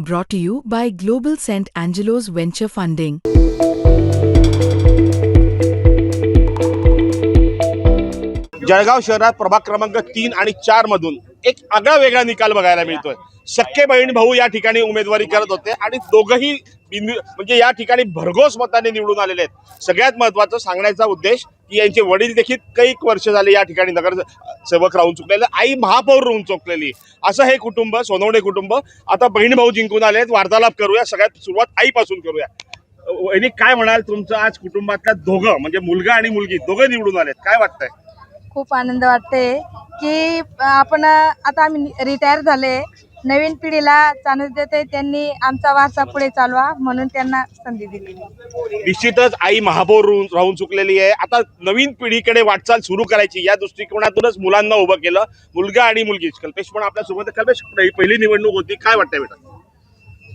Brought to you by Global St. Angelo's Venture Funding. Jalgaon शहरात प्रभाग क्रमांक 3 आणि 4 मधून एक आगळा वेगळा निकाल बघायला मिळतोय। सख्खे बहीण भाऊ या ठिकाणी उमेदवारी करत होते आणि दोघंही म्हणजे या ठिकाणी भरघोस मताने निवडून आलेले आहेत। सगळ्यात महत्त्वाचं सांगण्याचा उद्देश की यांचे वडील देखील काही वर्ष झाले या ठिकाणी नगरसेवक राहून चुकलेले, आई महापौर राहून चुकलेली, असं हे कुटुंब सोनवणे कुटुंब आता बहीण भाऊ जिंकून आलेत। वार्तालाप करूया, सगळ्यात सुरुवात आईपासून करूया। वहिनी, काय म्हणाल, तुमचं आज कुटुंबातल्या दोघं म्हणजे मुलगा आणि मुलगी दोघं निवडून आलेत, काय वाटतंय? खूप आनंद वाटते की आपण आता आम्ही रिटायर झाले, नवीन पिढीला चान्स देते, त्यांनी आमचा वारसा पुढे चालवा म्हणून त्यांना संधी दिली। निश्चितच आई महापौर राहून चुकलेली आहे, आता नवीन पिढीकडे वाटचाल सुरू करायची या दृष्टिकोनातूनच मुलांना उभं केलं। मुलगा आणि मुलगी, कल्पेश पण आपल्या सोबत। कल्पेश, पहिली निवडणूक होती, काय वाटतंय बेटा?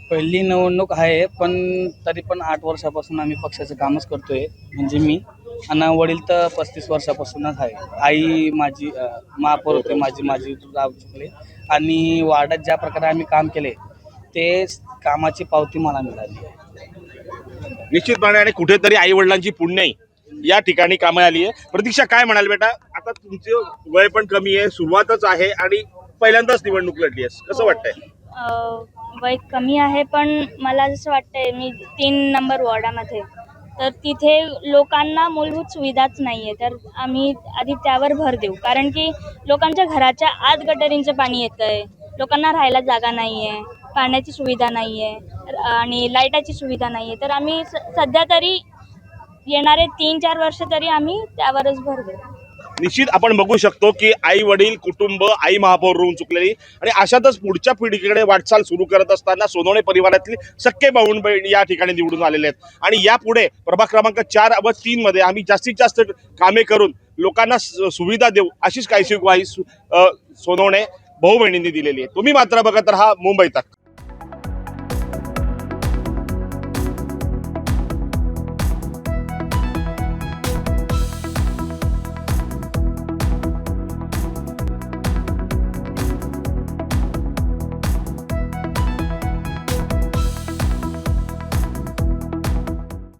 पहिली निवडणूक आहे, पण तरी पण 8 वर्षापासून आम्ही पक्षाचं कामच करतोय। म्हणजे मी आणि वडील तर 35 वर्षापासूनच आहे। आई माझी महापौर होते, माझी राव चुकले आणि वार्डात ज्या प्रकारे आम्ही काम केले ते कामाची पावती मला मिळाली आहे। निश्चितपणे, आणि कुठेतरी आई वडिलांची पुण्याई या ठिकाणी कामी आली आहे। प्रतीक्षा, काय म्हणाल बेटा? आता तुमचे वय पण कमी आहे, सुरुवातच आहे आणि पहिल्यांदाच निवडणूक लढली आहेस, कसं वाटतंय? वय कमी आहे, पण मला जसं वाटतंय, मी 3 नंबर वॉर्डामध्ये, तर तिथे लोकांना मूलभूत सुविधाच नाही आहे, तर आम्ही आधी त्यावर भर देऊ। कारण की लोकांच्या घराच्या आत गटारींचं पाणी येतं आहे, लोकांना राहायला जागा नाही आहे, पाण्याची सुविधा नाही आहे आणि लाईटाची सुविधा नाही आहे, तर आम्ही सध्या तरी येणारे 3-4 वर्ष तरी आम्ही त्यावरच भर देऊ। निश्चित आपण बघू शकतो की आई वडील कुटुंब आई महापौर राहून चुकलेली आणि अशातच पुढच्या पिढीकडे वाटचाल सुरू करत असताना सोनवणे परिवारातली सख्खे भाऊ बहीण या ठिकाणी निवडून आलेले आहेत। आणि यापुढे प्रभाग क्रमांक 4 व 3 मध्ये आम्ही जास्तीत जास्त कामे करून लोकांना सुविधा देऊ, अशीच काहीशी ग्वाही सोनवणे भाऊ बहिणींनी दिलेली आहे। तुम्ही मात्र बघत राहा मुंबई तक।